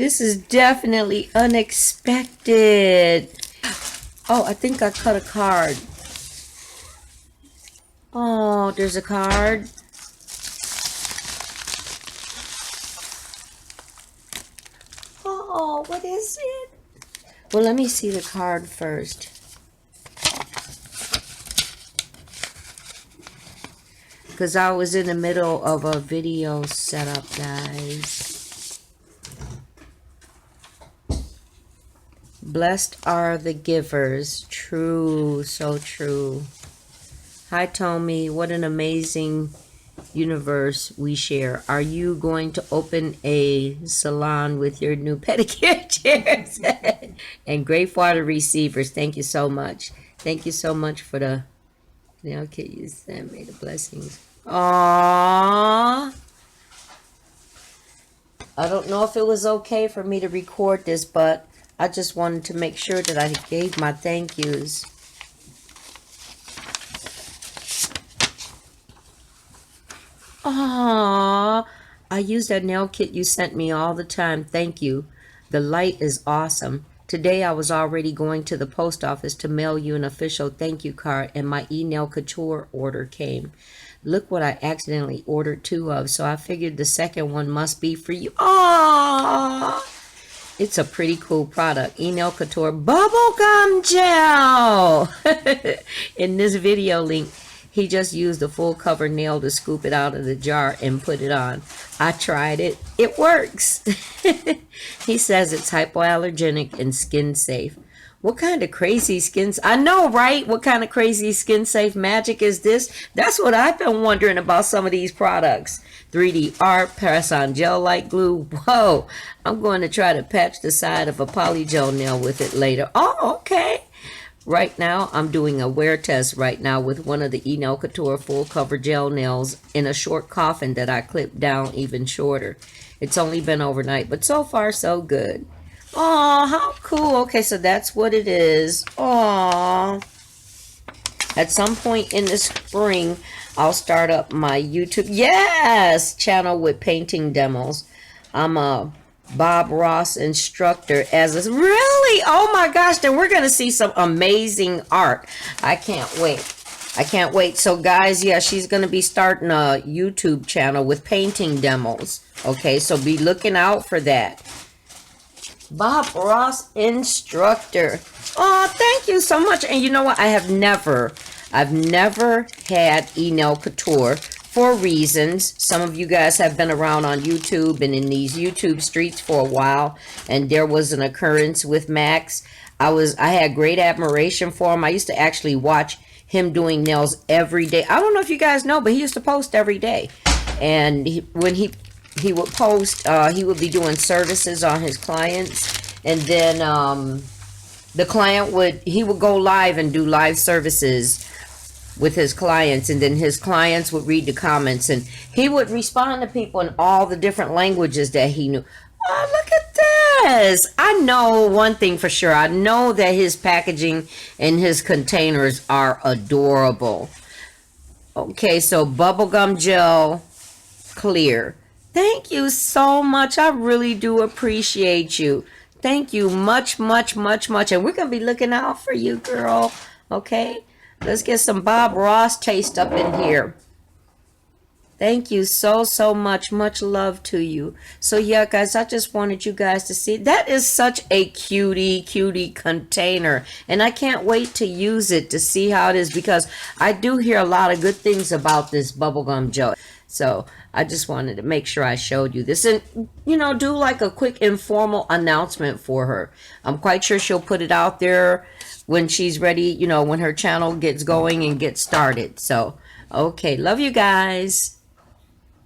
This is definitely unexpected. Oh, I think I cut a card. Oh, there's a card. Oh, what is it? Well, let me see the card first. Because I was in the middle of a video setup, guys. Blessed are the givers. True, so true. Hi, Tommy. What an amazing universe we share. Are you going to open a salon with your new pedicure chairs? And great water receivers. Thank you so much. Thank you so much for the nail kit you sent me. The blessings. Aww. I don't know if it was okay for me to record this, but I just wanted to make sure that I gave my thank yous. Aww. I use that nail kit you sent me all the time. Thank you. The light is awesome. Today I was already going to the post office to mail you an official thank you card, and my e-nail couture order came. Look what I accidentally ordered 2 of, so I figured the second one must be for you. Aww. It's a pretty cool product. E-nail couture bubblegum gel. In this video link, he just used a full cover nail to scoop it out of the jar and put it on. I tried it. It works. He says it's hypoallergenic and skin safe. What kind of crazy skin... I know, right? What kind of crazy skin safe magic is this? That's what I've been wondering about some of these products. 3D art, press-on gel-like glue. Whoa. I'm going to try to patch the side of a polygel nail with it later. Oh, okay. Right now, I'm doing a wear test right now with one of the e-nail couture full cover gel nails in a short coffin that I clipped down even shorter. It's only been overnight, but so far so good. Oh, how cool. Okay, so that's what it is. Oh, at some point in the spring, I'll start up my YouTube, channel with painting demos. I'm a Bob Ross instructor as a, really? Oh my gosh, then we're going to see some amazing art. I can't wait. I can't wait. So guys, yeah, she's going to be starting a YouTube channel with painting demos. Okay, so be looking out for that. Bob Ross instructor. Oh, thank you so much. And you know what? I've never had e-nail couture for reasons. Some of you guys have been around on YouTube and in these YouTube streets for a while, and there was an occurrence with Max. I had great admiration for him. I used to actually watch him doing nails every day. I don't know if you guys know, but he used to post every day. And when he would post, he would be doing services on his clients, and then the client would go live and do live services with his clients, and then his clients would read the comments, and he would respond to people in all the different languages that he knew. Oh, look at this. I know one thing for sure. I know that his packaging and his containers are adorable. Okay, so bubblegum gel clear. Thank you so much. I really do appreciate you. Thank you much, much, much, much. And we're going to be looking out for you, girl. Okay? Let's get some Bob Ross taste up in here. Thank you so, so much. Much love to you. So, yeah, guys, I just wanted you guys to see. That is such a cutie container. And I can't wait to use it to see how it is, because I do hear a lot of good things about this bubblegum gel. So I just wanted to make sure I showed you this and, you know, do like a quick informal announcement for her. I'm quite sure she'll put it out there when she's ready, you know, when her channel gets going and gets started. So, okay. Love you guys.